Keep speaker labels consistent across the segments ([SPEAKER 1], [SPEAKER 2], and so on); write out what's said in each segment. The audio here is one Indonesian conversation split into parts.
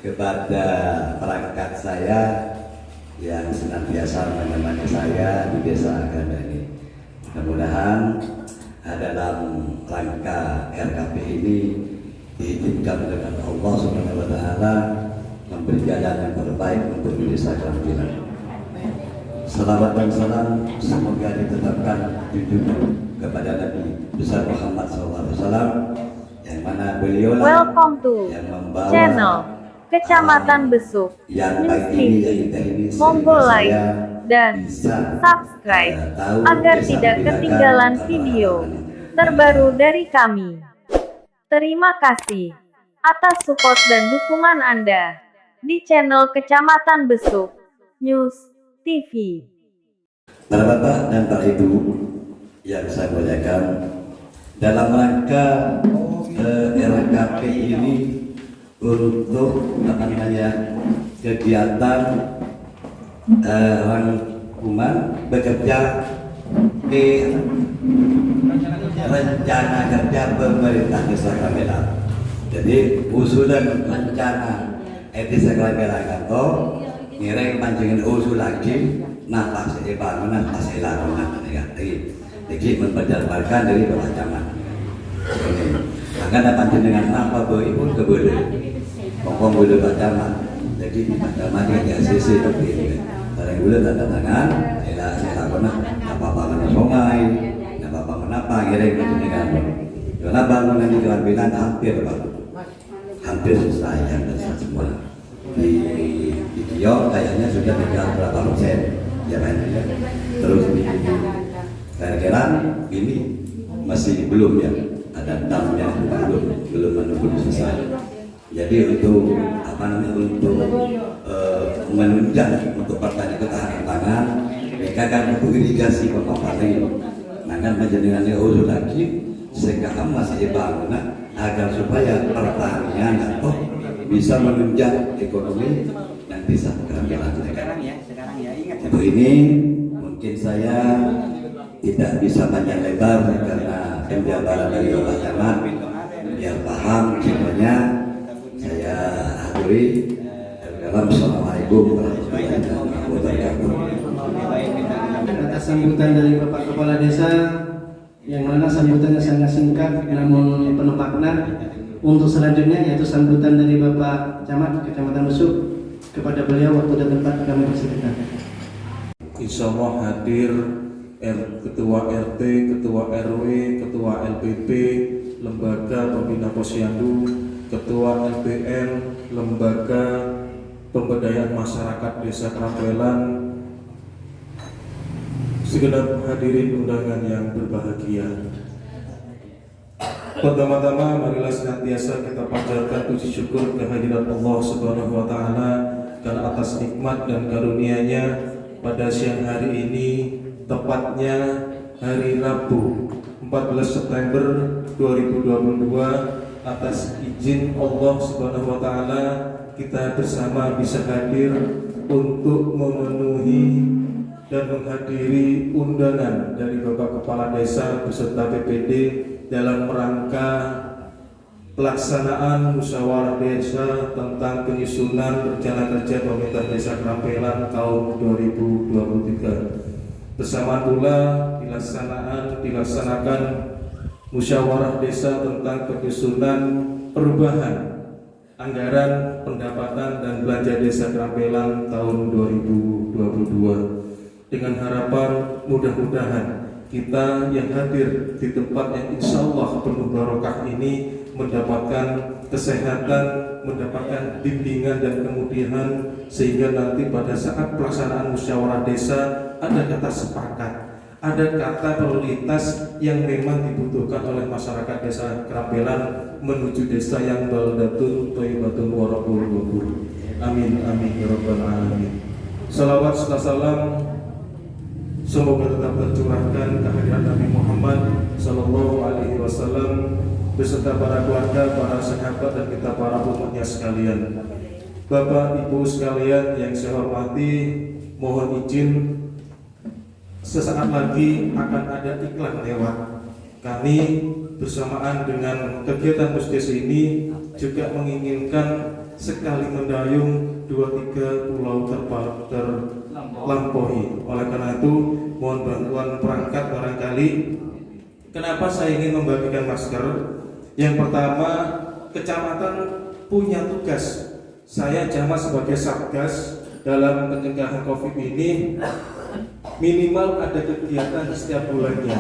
[SPEAKER 1] kepada perangkat saya yang senantiasa menemani saya di desa Aganda ini. Mudah-mudahan dalam rangka RKP ini diizinkan dengan Allah Subhanahu wa taala memberi jalan yang terbaik untuk di desa Kerampilan. Salawat dan salam semoga ditetapkan junjungan kepada Nabi besar Muhammad SAW, yang mana beliau
[SPEAKER 2] Welcome to
[SPEAKER 1] yang membawa
[SPEAKER 2] channel Kecamatan Besuk
[SPEAKER 1] yang
[SPEAKER 2] News
[SPEAKER 1] pagi ini
[SPEAKER 2] TV.
[SPEAKER 1] ini
[SPEAKER 2] Monggo
[SPEAKER 1] saya
[SPEAKER 2] like dan
[SPEAKER 1] bisa,
[SPEAKER 2] subscribe
[SPEAKER 1] tahu
[SPEAKER 2] agar
[SPEAKER 1] desa
[SPEAKER 2] tidak
[SPEAKER 1] Bidakan
[SPEAKER 2] ketinggalan
[SPEAKER 1] apa
[SPEAKER 2] video
[SPEAKER 1] harapannya.
[SPEAKER 2] terbaru dari kami. Terima kasih atas support dan dukungan Anda di channel Kecamatan Besuk News TV.
[SPEAKER 1] Para bapak dan para ibu yang saya muliakan, dalam rangka RKP ini untuk kegiatan rangkuman bekerja di rencana kerja pemerintah desa Kerampilan. Jadi usulan rencana desa Kerampilan kantor ngiring panjenengan usul lagi napas bangunan pas bangunan negatif. Jadi memperjalankan dari bawah camat. Ini akan panjenengan apa boy pun keboleh. Pokok boleh bacaman. Jadi bacaman ya sisi seperti ini. Barang boleh tanda tangan, saya lakukan apa bangunan sungai, apa kenapa ngiring panjenengan. Karena bangunan di Kerampilan hampir selesai yang besar semua. Di video kayaknya sudah tinggal berapa persen ya kan. Terus di kira-kira ini masih belum ya, ada damnya belum selesai. Jadi untuk untuk menunjang untuk pertanian ketahanan pangan, mereka kan untuk irigasi pemapari. Nah kan penjaringannya usul lagi sehingga masih bangunan agar supaya pertanian atau bisa menunjang ekonomi dan bisa Kerampilan. Untuk ini mungkin saya tidak bisa panjang lebar karena penjabaran dari Bapak Camat biar paham semuanya. Saya akhiri dalam Assalamualaikum warahmatullahi wabarakatuh.
[SPEAKER 3] Atas sambutan dari Bapak Kepala Desa yang mana sambutannya sangat singkat namun penuh makna. Untuk selanjutnya yaitu sambutan dari Bapak Camat Kecamatan Besuk, kepada beliau waktu dan tempat kami persilakan.
[SPEAKER 4] Insya Allah hadir Ketua RT, Ketua RW, Ketua LPP, Lembaga Pembina Posyandu, Ketua LPM, Lembaga Pemberdayaan Masyarakat Desa Kerampilan, segenap hadirin undangan yang berbahagia. Pertama-tama marilah senantiasa kita panjatkan puji syukur kehadirat Allah Subhanahu wa taala karena atas nikmat dan karunia-Nya pada siang hari ini, tepatnya hari Rabu 14 September 2022, atas izin Allah Subhanahu wa taala kita bersama bisa hadir untuk memenuhi dan menghadiri undangan dari Bapak Kepala Desa beserta BPD dalam rangka pelaksanaan musyawarah desa tentang penyusunan rencana kerja pemerintah desa Kerampilan tahun 2023. Bersama pula dilaksanakan musyawarah desa tentang penyusunan perubahan anggaran pendapatan dan belanja desa Kerampilan tahun 2022, dengan harapan mudah-mudahan kita yang hadir di tempat yang insya Allah penuh barokah ini mendapatkan kesehatan, mendapatkan bimbingan dan kemudian sehingga nanti pada saat pelaksanaan musyawarah desa ada kata sepakat, ada kata prioritas yang memang dibutuhkan oleh masyarakat desa Kerampilan menuju desa yang baldatun thayyibatun wa rabbul ghafur. Amin amin ya rabbal alamin. Salawat serta salam semoga tetap tercurahkan kehadiran Nabi Muhammad Sallallahu Alaihi Wasallam beserta para keluarga, para sahabat dan kita para umatnya sekalian. Bapak Ibu sekalian yang saya hormati, mohon izin sesaat lagi akan ada iklan lewat. Kami bersamaan dengan kegiatan Musdes ini juga menginginkan sekali mendayung 2-3 pulau terlampaui. Oleh karena itu mohon bantuan perangkat barangkali. Kenapa saya ingin membagikan masker? Yang pertama, kecamatan punya tugas. Saya Camat sebagai Satgas dalam pencegahan COVID ini minimal ada kegiatan setiap bulannya.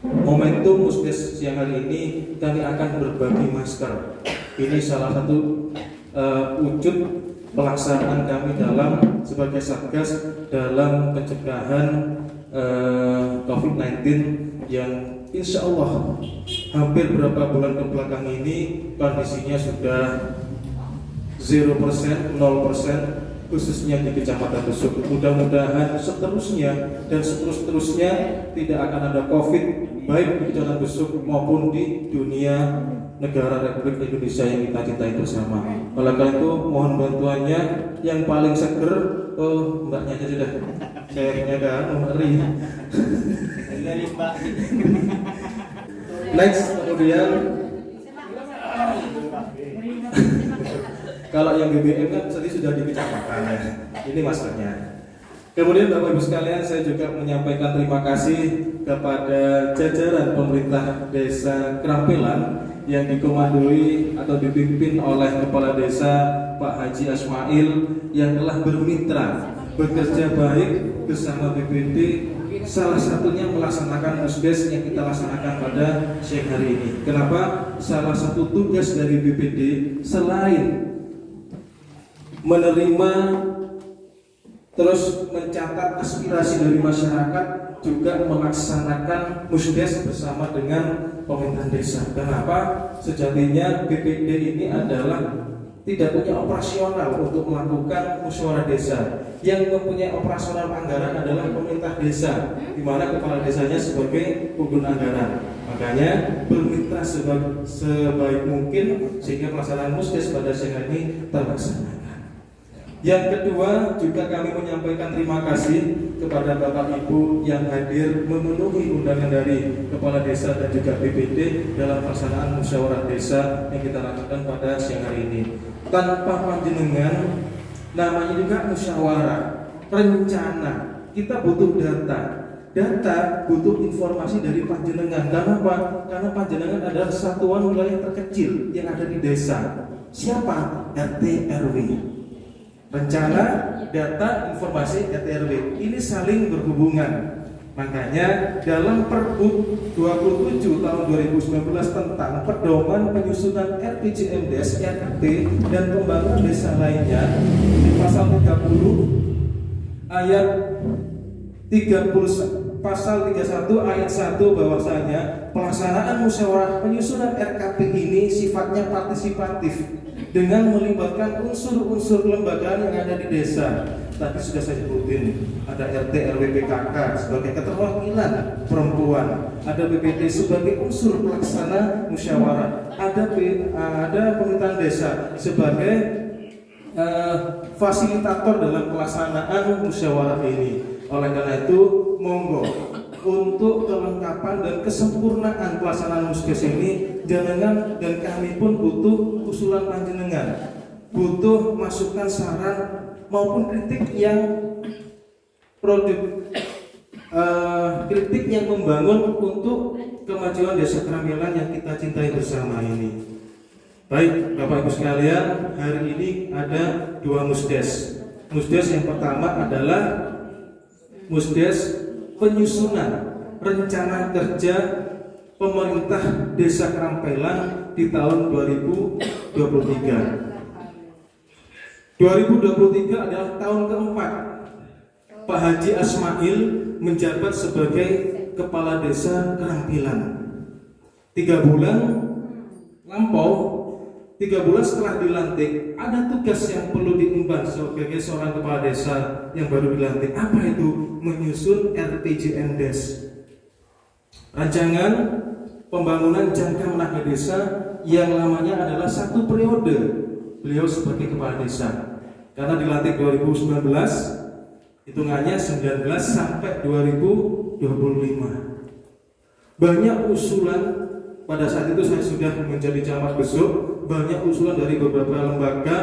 [SPEAKER 4] Momentum Muskes siang hari ini kami akan berbagi masker. Ini salah satu wujud pelaksanaan kami dalam sebagai Satgas dalam pencegahan COVID-19 yang insya Allah hampir beberapa bulan kebelakang ini kondisinya sudah 0%, 0%, khususnya di Kecamatan Besuk. Mudah-mudahan seterusnya dan seterusnya tidak akan ada COVID baik di Kecamatan Besuk maupun di dunia negara Republik Indonesia yang kita cintai bersama. Oleh karena itu mohon bantuannya. Yang paling seger, mbaknya aja sudah. Saya kan ngeri. Next, kemudian kalau yang BBM kan tadi sudah di kecamatan ya. Ini maskernya. Kemudian Bapak Ibu sekalian, saya juga menyampaikan terima kasih kepada jajaran pemerintah Desa Kerampelan yang dikomandoi atau dipimpin oleh Kepala Desa Pak Haji Asmail yang telah bermitra bekerja baik bersama BPD, salah satunya melaksanakan Muskes yang kita laksanakan pada siang hari ini. Kenapa? Salah satu tugas dari BPD selain menerima terus mencatat aspirasi dari masyarakat, juga melaksanakan Muskes bersama dengan pemerintahan desa. Kenapa? Sejatinya BPD ini adalah tidak punya operasional untuk melakukan musyawarah desa. Yang mempunyai operasional anggaran adalah pemerintah desa, di mana kepala desanya sebagai pengguna anggaran. Makanya bermitra sebaik mungkin sehingga pelaksanaan Muskes pada siang ini terlaksana. Yang kedua, juga kami menyampaikan terima kasih kepada Bapak Ibu yang hadir memenuhi undangan dari Kepala Desa dan juga BPD dalam pelaksanaan musyawarah desa yang kita lakukan pada siang hari ini. Tanpa panjenengan, namanya juga musyawarah, rencana, kita butuh data butuh informasi dari panjenengan. Kenapa? Karena panjenengan adalah satuan wilayah terkecil yang ada di desa. Siapa? RT RW. Rencana, data, informasi, RT/RW ini saling berhubungan. Makanya dalam Pergub 27 tahun 2019 tentang pedoman penyusunan RPJMDes, RT dan pembangunan desa lainnya, di pasal 30 ayat 30 pasal 31 ayat 1 bahwasanya pelaksanaan musyawarah penyusunan RKP ini sifatnya partisipatif dengan melibatkan unsur-unsur kelembagaan yang ada di desa. Tadi sudah saya sebutin, ada RT, RW, PKK sebagai keterwakilan perempuan, ada BPD sebagai unsur pelaksana musyawarah, ada pemerintahan desa sebagai fasilitator dalam pelaksanaan musyawarah ini. Oleh karena itu, monggo untuk kelengkapan dan kesempurnaan pelaksanaan Muskes ini, jenengan dan kami pun butuh usulan panjenengan, butuh masukan, saran maupun kritik yang kritik yang membangun untuk kemajuan Desa Kerampelan yang kita cintai bersama ini. Baik Bapak Ibu sekalian, hari ini ada dua Muskes. Muskes yang pertama adalah Muskes penyusunan rencana kerja pemerintah Desa Kerampelan di tahun 2023. 2023 adalah tahun keempat Pak Haji Asmail menjabat sebagai Kepala Desa Kerampelan. 3 bulan lampau, 3 bulan setelah dilantik, ada tugas yang perlu diemban sebagai seorang kepala desa yang baru dilantik. Apa itu? Menyusun RPJMDes, rancangan pembangunan jangka menengah desa yang lamanya adalah 1 periode beliau sebagai kepala desa. Karena dilantik 2019, hitungannya 19 sampai 2025. Banyak usulan. Pada saat itu saya sudah menjadi camat Besuk, banyak usulan dari beberapa lembaga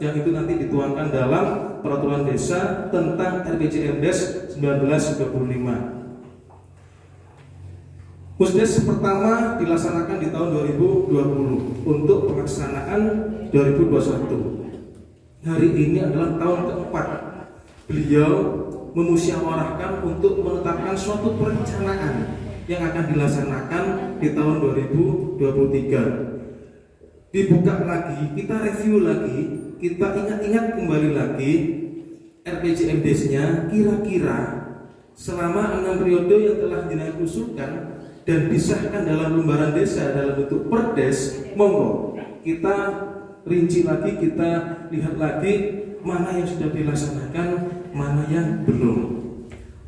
[SPEAKER 4] yang itu nanti dituangkan dalam peraturan desa tentang RPJMDes 1935. Musdes pertama dilaksanakan di tahun 2020 untuk pelaksanaan 2021. Hari ini adalah tahun keempat beliau memusyawarahkan untuk menetapkan suatu perencanaan yang akan dilaksanakan di tahun 2023. Dibuka lagi, kita review lagi, kita ingat-ingat kembali lagi RPJMDes-nya kira-kira selama 6 periode yang telah diusulkan dan disahkan dalam lembaran desa dalam bentuk perdes, monggo kita rinci lagi, kita lihat lagi mana yang sudah dilaksanakan, mana yang belum.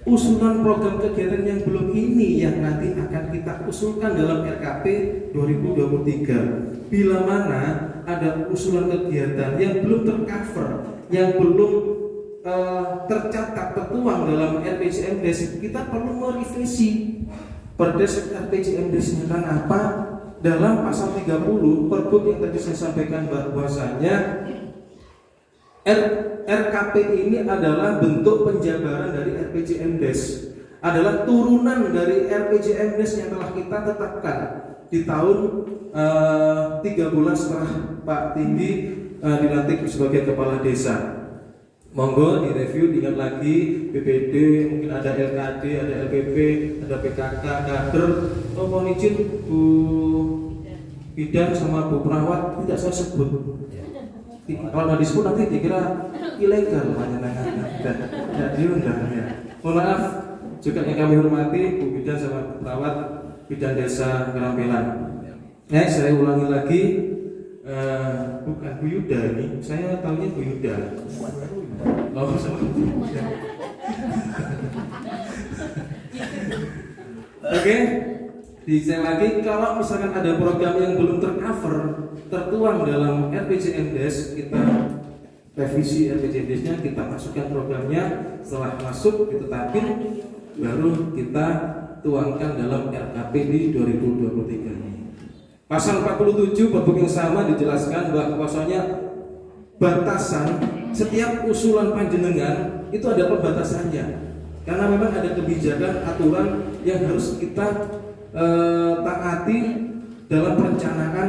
[SPEAKER 4] Usulan program kegiatan yang belum ini yang nanti akan kita usulkan dalam RKP 2023. Bila mana ada usulan kegiatan yang belum tercover, yang belum tercatat, tertuang dalam RPJMDes, kita perlu merevisi perdes RPJMDes-nya. Kan apa? Dalam pasal 30 Pergub yang tadi saya sampaikan bahwasanya RKP ini adalah bentuk penjabaran dari RPJMDes, adalah turunan dari RPJMDes yang telah kita tetapkan di tahun 3 bulan setelah Pak Tinggi dilantik sebagai kepala desa. Monggo direview, diingat lagi BPD, mungkin ada LKD, ada LPP, ada PKK, kader. Oh, mohon izin Bu Bidan sama Bu Perawat tidak saya sebut. Kalau nggak disebut nanti dikira ilegal, tidak diundang ya. Mohon maaf juga yang kami hormati Bu Bidan sama Bu Perawat Bidan Desa Kerampilan. Saya ulangi lagi, bukan Bu Yuda ini, saya tahunya Bu Yuda. Oh, sama Bu Yuda. Oke, dicek lagi, kalau misalkan ada program yang belum tercover, tertuang dalam RPJMDes, kita revisi RPJMDes-nya, kita masukkan programnya, setelah masuk ditetapin, baru kita tuangkan dalam RKP di 2023 ini. Pasal 47 Pergub yang sama dijelaskan bahwasanya batasan setiap usulan panjenengan itu ada pembatasannya, karena memang ada kebijakan aturan yang harus kita taati dalam perencanaan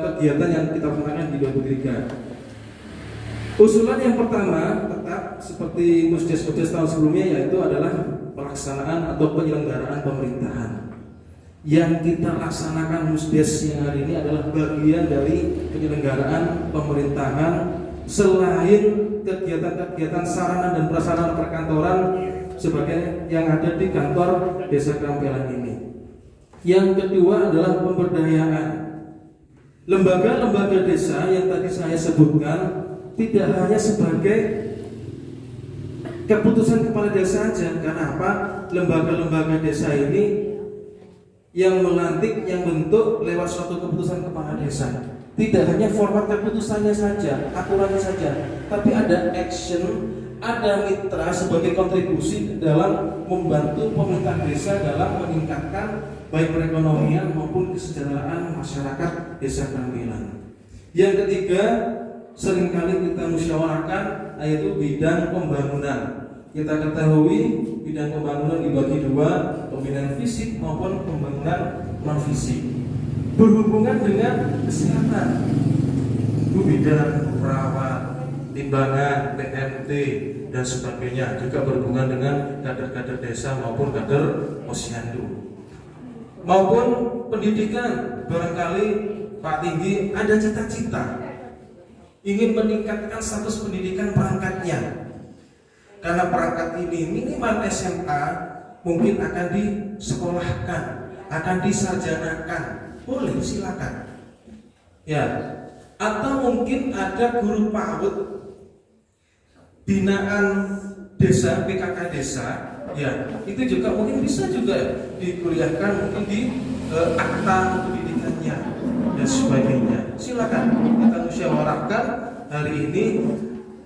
[SPEAKER 4] kegiatan yang kita laksanakan di 2023. Usulan yang pertama tetap seperti Musdes tahun sebelumnya, yaitu adalah pelaksanaan atau penyelenggaraan pemerintahan. Yang kita laksanakan Musdes yang hari ini adalah bagian dari penyelenggaraan pemerintahan selain kegiatan-kegiatan sarana dan prasarana perkantoran sebagai yang ada di kantor Desa Kerampilan ini. Yang kedua adalah pemberdayaan. Lembaga-lembaga desa yang tadi saya sebutkan tidak hanya sebagai keputusan kepala desa saja. Karena apa? Lembaga-lembaga desa ini yang melantik, yang bentuk lewat suatu keputusan kepala desa. Tidak hanya format keputusannya saja, aturannya saja, tapi ada action, ada mitra sebagai kontribusi dalam membantu pemerintah desa dalam meningkatkan baik perekonomian maupun kesejahteraan masyarakat Desa Kerampilan. Yang ketiga, seringkali kita musyawarahkan, yaitu bidang pembangunan. Kita ketahui bidang pembangunan dibagi dua, pembangunan fisik maupun pembangunan non fisik. Berhubungan dengan kesehatan, Bu Bidan, perawat, timbangan, PMT dan sebagainya, juga berhubungan dengan kader-kader desa maupun kader posyandu. Maupun pendidikan, barangkali Pak Tinggi ada cita-cita ingin meningkatkan status pendidikan perangkatnya. Karena perangkat ini minimal SMA mungkin akan disekolahkan, akan disarjanakan, boleh silakan. Ya, atau mungkin ada guru PAUD binaan desa, PKK desa, ya itu juga mungkin bisa juga dikuliahkan mungkin di akta pendidikannya dan sebagainya. Silakan kita musyawarahkan hari ini,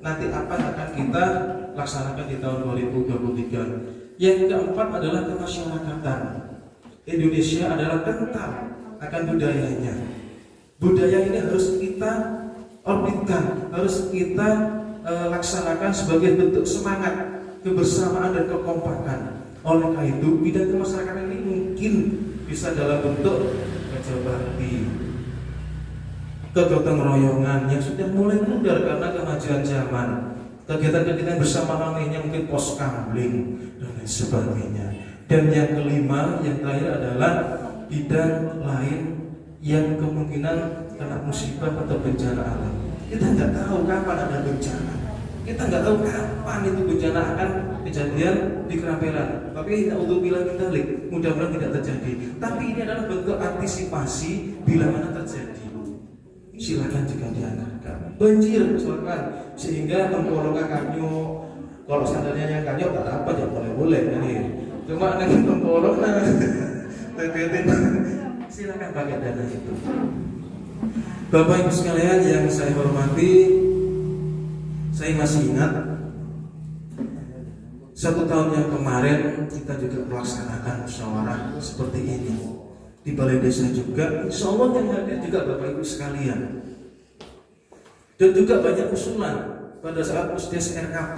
[SPEAKER 4] nanti apa yang akan kita laksanakan di tahun 2023. Yang keempat adalah kemasyarakatan. Indonesia adalah kental akan budayanya. Budaya ini harus kita orbitkan, harus kita laksanakan sebagai bentuk semangat, kebersamaan dan kekompakan. Oleh karena itu, bidang kemasyarakatan ini mungkin bisa dalam bentuk kerja bakti, kegotong royongan yang sudah mulai pudar karena kemajuan zaman, kegiatan-kegiatan bersama lainnya mungkin pos kamling dan lain sebagainya. Dan yang kelima, yang terakhir adalah bidang lain yang kemungkinan kena musibah atau bencana alam. Kita nggak tahu kapan ada bencana, kita nggak tahu kapan itu bencana akan kejadian di Kerampelan. Tapi untuk bilang kita mudah-mudahan tidak terjadi. Tapi ini adalah bentuk antisipasi bila mana terjadi. Silakan jika dianggarkan banjir misalkan, sehingga Tempoloka Kanyo, kalau seandainya yang Kanyo tak dapat ya boleh-boleh ini. Cuma nanti Tempoloka silakan pakai dana itu. Bapak Ibu sekalian yang saya hormati, saya masih ingat 1 tahun yang kemarin kita juga melaksanakan musyawarah seperti ini di Balai Desa juga. Insya Allah yang hadir juga Bapak Ibu sekalian. Dan juga banyak usulan pada saat Pusdes RKP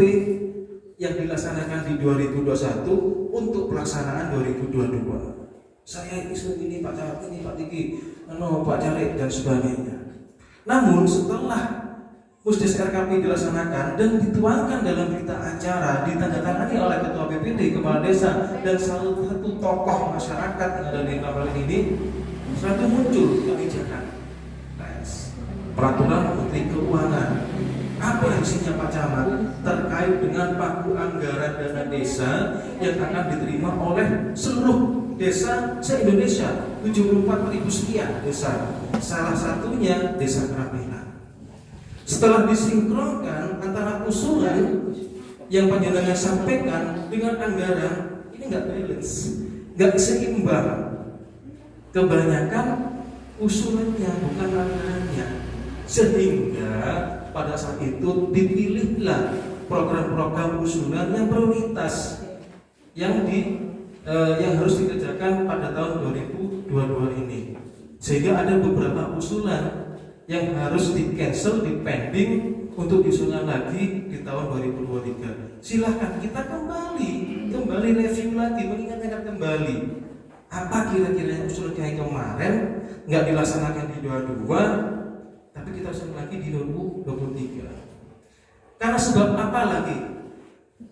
[SPEAKER 4] yang dilaksanakan di 2021 untuk pelaksanaan 2022. Saya isu ini Pak Camat, ini Pak Tiki, Pak Caleg dan sebagainya. Namun setelah Pusdes RKP dilaksanakan dan dituangkan dalam berita acara, ditandatangani oleh Ketua BPD, Kepala Desa, dan salah satu tokoh masyarakat yang ada di Kerampelan ini, satu muncul kebijakan Peraturan Menteri Keuangan. Apa isinya Pak Camat? Terkait dengan pagu anggaran dana desa yang akan diterima oleh seluruh desa se-Indonesia, 74.000 sekian desa. Salah satunya Desa Kerampelan. Setelah disinkronkan antara usulan yang panjenengan sampaikan dengan anggaran, ini nggak balance, nggak seimbang. Kebanyakan usulannya bukan anggarannya, sehingga pada saat itu dipilihlah program-program usulan yang prioritas yang harus dikerjakan pada tahun 2022 ini. Sehingga ada beberapa usulan yang harus di-cancel, di-pending untuk disusun lagi di tahun 2023. Silahkan kita kembali review lagi, mengingat-ingat kembali apa kira-kira usulan kayak kemarin nggak dilaksanakan di 22, tapi kita usul lagi di 2023. Karena sebab apa lagi?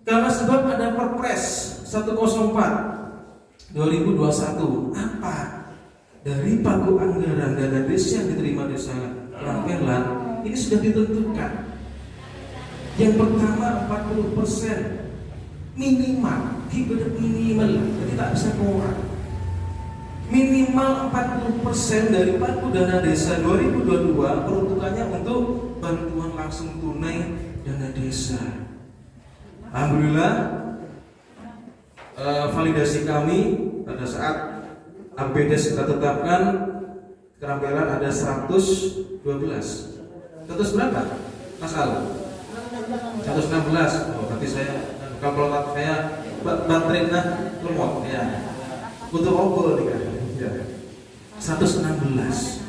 [SPEAKER 4] Karena sebab ada Perpres 104 2021. Apa? Dari pagu anggaran dana desa yang diterima Desa Kerampelan ini sudah ditentukan. Yang pertama 40% minimal, jadi tak bisa kurang. Minimal 40% dari pagu dana desa 2022 peruntukannya untuk bantuan langsung tunai dana desa. Alhamdulillah, validasi kami pada saat APBDes kita tetapkan Kerampelan ada 112. 100 berapa? Mas Al? 116. Oh, berarti saya kalau saya baterai lemot ya. Untuk obol nih kan. Ya. 116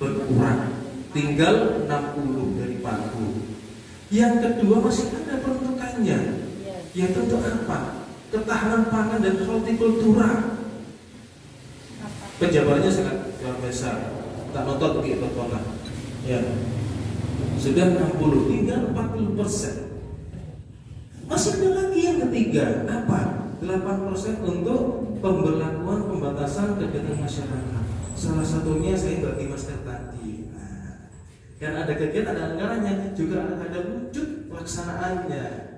[SPEAKER 4] berkurang, tinggal 60 dari pagu. Yang kedua masih ada peruntukannya, yaitu untuk apa? Ketahanan pangan dan hortikultura. Penjabarannya sangat luar biasa. Tak nonton begitu tonton. Ya. Sudah 60, tinggal 40%. Masih ada lagi yang ketiga, apa? 8% untuk pemberlakuan pembatasan kegiatan masyarakat. Salah satunya saya bagi masker tadi. Dan ada kegiatan, ada anggarannya, juga ada wujud pelaksanaannya.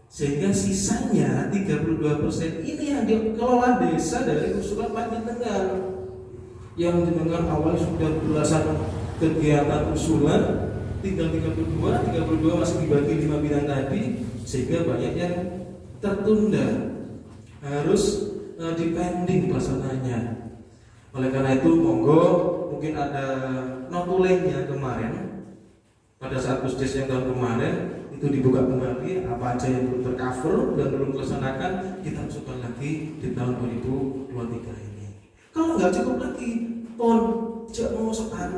[SPEAKER 4] Sehingga sisanya 32% ini yang dikelola desa dari usulan panjenengan. Yang jenengan awal sudah belasan kegiatan usulan, tinggal 32 masih dibagi 5 bidang tadi, sehingga banyak yang tertunda, harus dipending pelaksanaannya. Oleh karena itu monggo, mungkin ada notulenya kemarin pada saat Pusdes yang tahun kemarin itu dibuka kembali, apa aja yang belum tercover dan belum dilaksanakan kita masukkan lagi di tahun 2023 ini. Kalau nggak cukup lagi, pon cek musuhan,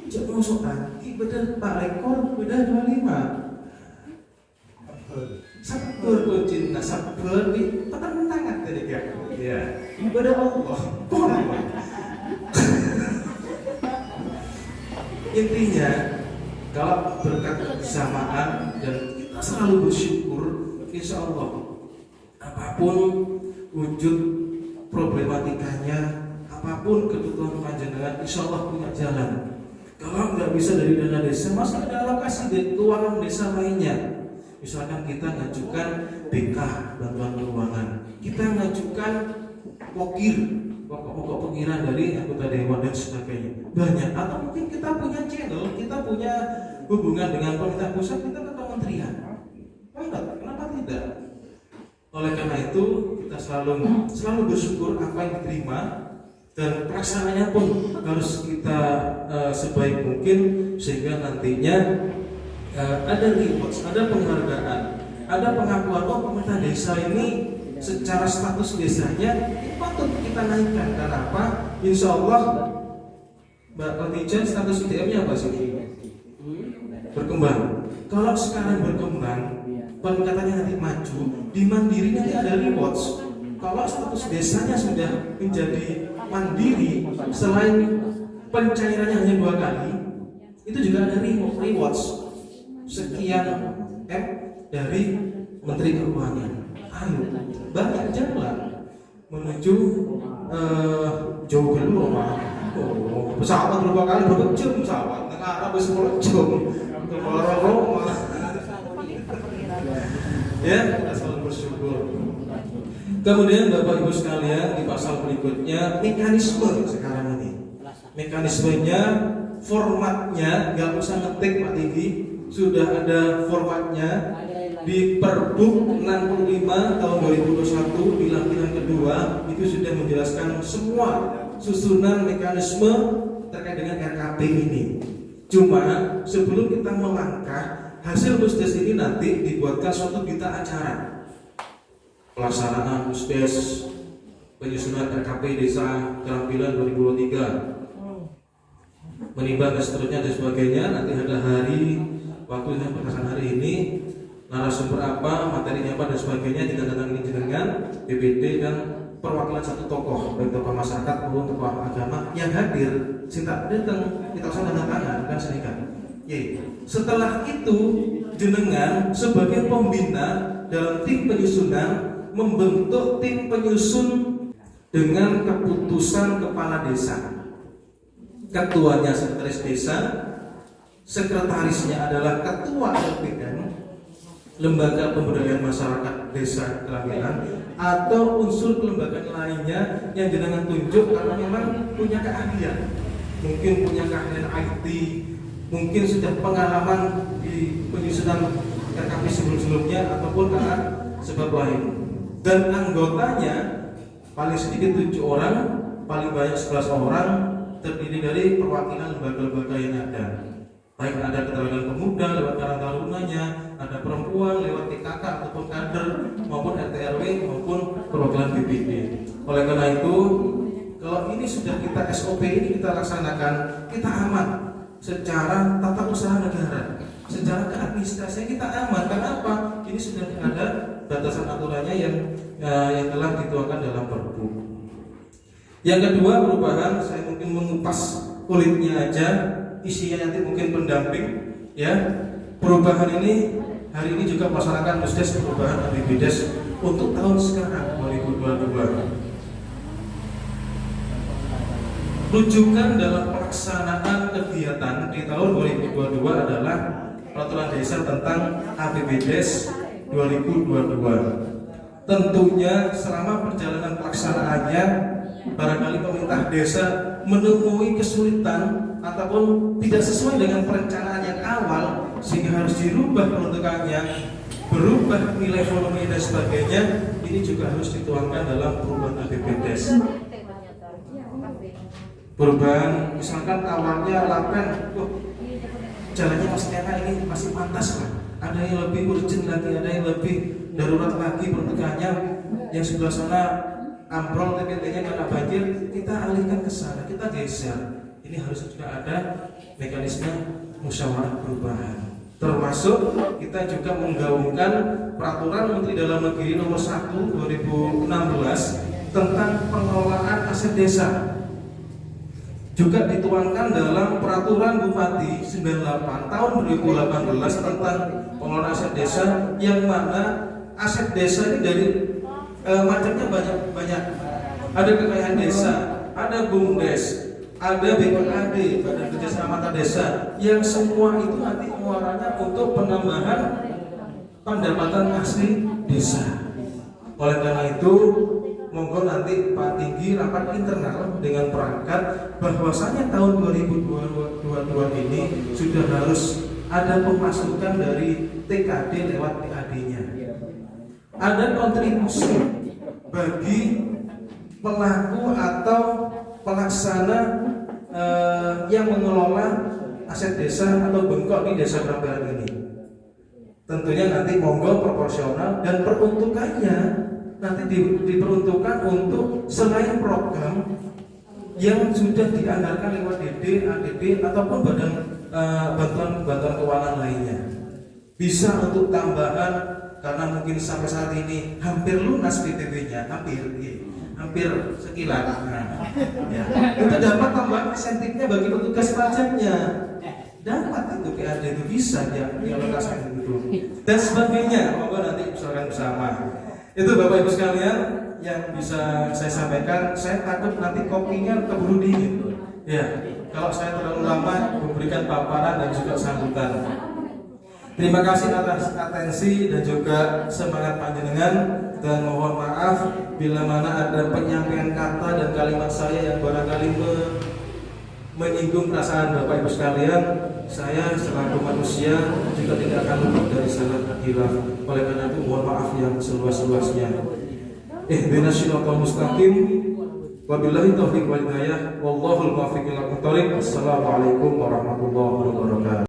[SPEAKER 4] cek musuhan, beda Pak Rekor, beda 25. Sabar kuncin, sabar di pertentangan tadi kan, ya, beda Allah. Intinya, kalau berkat kebersamaan dan kita selalu bersyukur, insya Allah apapun wujud problematikanya, apapun kebutuhan panjenengan, insya Allah punya jalan. Kalau nggak bisa dari dana desa, masa ada alokasi dari keuangan desa lainnya. Misalkan kita ngajukan BK, bantuan keuangan, kita ngajukan pokir, pokok pengiran dari anggota dewan dan sebagainya, banyak. Atau mungkin kita punya channel, kita punya hubungan dengan pemerintah pusat, kita ke kementerian. Kenapa tidak? Oleh karena itu kita selalu bersyukur apa yang diterima, dan pelaksananya pun harus kita sebaik mungkin, sehingga nantinya ada rewards, ada penghargaan, ada pengakuan, oh pemerintah desa ini secara status desanya ini patut kita naikkan. Karena apa? Insya Allah Mbak Khadijah, status IDM-nya apa sih? Berkembang. Kalau sekarang berkembang, peningkatannya nanti maju, di mandiri nanti ada rewards. Kalau status desanya sudah menjadi mandiri, selain pencairannya hanya 2 kali, itu juga ada rewards sekian M dari Menteri Keuangan. Ayo, banyak jalan menuju jauh keluar. Pesawat berapa kali jam pesawat, negara 10 jam ke Roma. Ya, kita selalu bersyukur. Kemudian Bapak Ibu sekalian, di pasal berikutnya mekanisme sekarang ini. Mekanismenya, formatnya, nggak usah ngetik Pak Tinggi, sudah ada formatnya di Perbuk 65 tahun 2021 di lampiran kedua, itu sudah menjelaskan semua susunan mekanisme terkait dengan RKP ini. Cuma sebelum kita melangkah, hasil musdes ini nanti dibuatkan suatu berita acara pelaksanaan musdes, penyusunan RKP desa kerampilan 2023, menimbang dan seterusnya dan sebagainya. Nanti ada hari waktunya pelaksanaan hari ini, narasumber apa, materinya apa dan sebagainya, ditandatangani jenengan BPD dan perwakilan satu tokoh, baik tokoh masyarakat maupun tokoh agama yang hadir. Sinta datang, kita langsung tanda tangan dan serikat. Setelah itu jenengan sebagai pembina dalam tim penyusunan membentuk tim penyusun dengan keputusan kepala desa. Ketuanya sekretaris desa, sekretarisnya adalah ketua LPM, lembaga pemberdayaan masyarakat desa Kerampilan, atau unsur kelembagaan lainnya yang jenengan tunjuk karena memang punya keahlian, mungkin punya keahlian IT, mungkin sudah pengalaman di penyusunan RKP sebelum-sebelumnya, ataupun karena sebab lain. Dan anggotanya paling sedikit 7 orang, paling banyak 11 orang, terdiri dari perwakilan lembaga-lembaga yang ada. Baik ada keterangan pemuda lewat Karang Tarunanya, ada perempuan lewat TKK ataupun kader, maupun RT RW maupun perwakilan BPD. Oleh karena itu, kalau ini sudah kita SOP ini kita laksanakan, kita aman secara tata usaha negara, secara keadministrasian kita aman. Kenapa? Ini sudah ada batasan aturannya yang telah dituangkan dalam Perpu. Yang kedua, perubahan saya mungkin mengupas kulitnya aja, isinya nanti mungkin pendamping ya. Perubahan ini hari ini juga melaksanakan musdes perubahan APBDes untuk tahun sekarang 2022. Rujukan dalam pelaksanaan kegiatan di tahun 2022 adalah Peraturan Desa tentang APBDes 2022. Tentunya selama perjalanan pelaksanaannya barangkali pemerintah desa menemui kesulitan ataupun tidak sesuai dengan perencanaan yang awal, sehingga harus dirubah peruntukannya, berubah nilai volume dan sebagainya. Ini juga harus dituangkan dalam perubahan APBDes. Perubahan, misalkan awalnya lapen, jalannya masih enak, ini masih pantas lah. Ada yang lebih urgent lagi, ada yang lebih darurat lagi peruntukannya. Yang sebelah sana ambrol TPT-nya karena banjir, kita alihkan ke sana, kita geser. ini harus sudah ada mekanisme musyawarah perubahan. Termasuk kita juga menggaungkan peraturan Menteri Dalam Negeri nomor 1 2016 tentang pengelolaan aset desa. Juga dituangkan dalam peraturan Bupati 98 tahun 2018 tentang pengelolaan aset desa, yang mana aset desa ini dari macamnya banyak. Ada kekayaan desa, ada BUMDes, ada BPAD, Badan Kerjasama Antar Desa, yang semua itu nanti muaranya untuk penambahan pendapatan asli desa. Oleh karena itu, monggo nanti Pak Tinggi rapat internal dengan perangkat bahwasanya tahun 2022 ini sudah harus ada pemasukan dari TKD lewat PAD-nya. Ada kontribusi bagi pelaku atau pelaksana yang mengelola aset desa atau bengkok di desa Prambanan ini. Tentunya nanti monggo proporsional, dan peruntukannya nanti diperuntukkan untuk selain program yang sudah dianggarkan lewat DD, ADD ataupun badan bantuan keuangan lainnya. Bisa untuk tambahan, karena mungkin sampai saat ini hampir lunas BTW-nya, hampir sekilan. Ya. Itu dapat tambahan insentifnya bagi petugas pajaknya. Dapat itu PAD itu bisa dialokasikan itu dan sebagainya. Monggo nanti usahakan bersama. Itu Bapak Ibu sekalian yang bisa saya sampaikan. Saya takut nanti kopinya keburu dingin. Ya, kalau saya terlalu lama memberikan paparan dan juga sambutan. Terima kasih atas atensi dan juga semangat panjenengan, dan mohon maaf bila mana ada penyampaian kata dan kalimat saya yang barangkali menyinggung perasaan Bapak Ibu sekalian. Saya selaku manusia juga tidak akan luput dari salah khilaf. Oleh karena itu mohon maaf yang seluas-luasnya. Ihdinas siratal mustaqim. Wabillahi taufiq wal hidayah. Wallahul muwaffiq ila aqwamit thoriq. Assalamualaikum warahmatullahi wabarakatuh.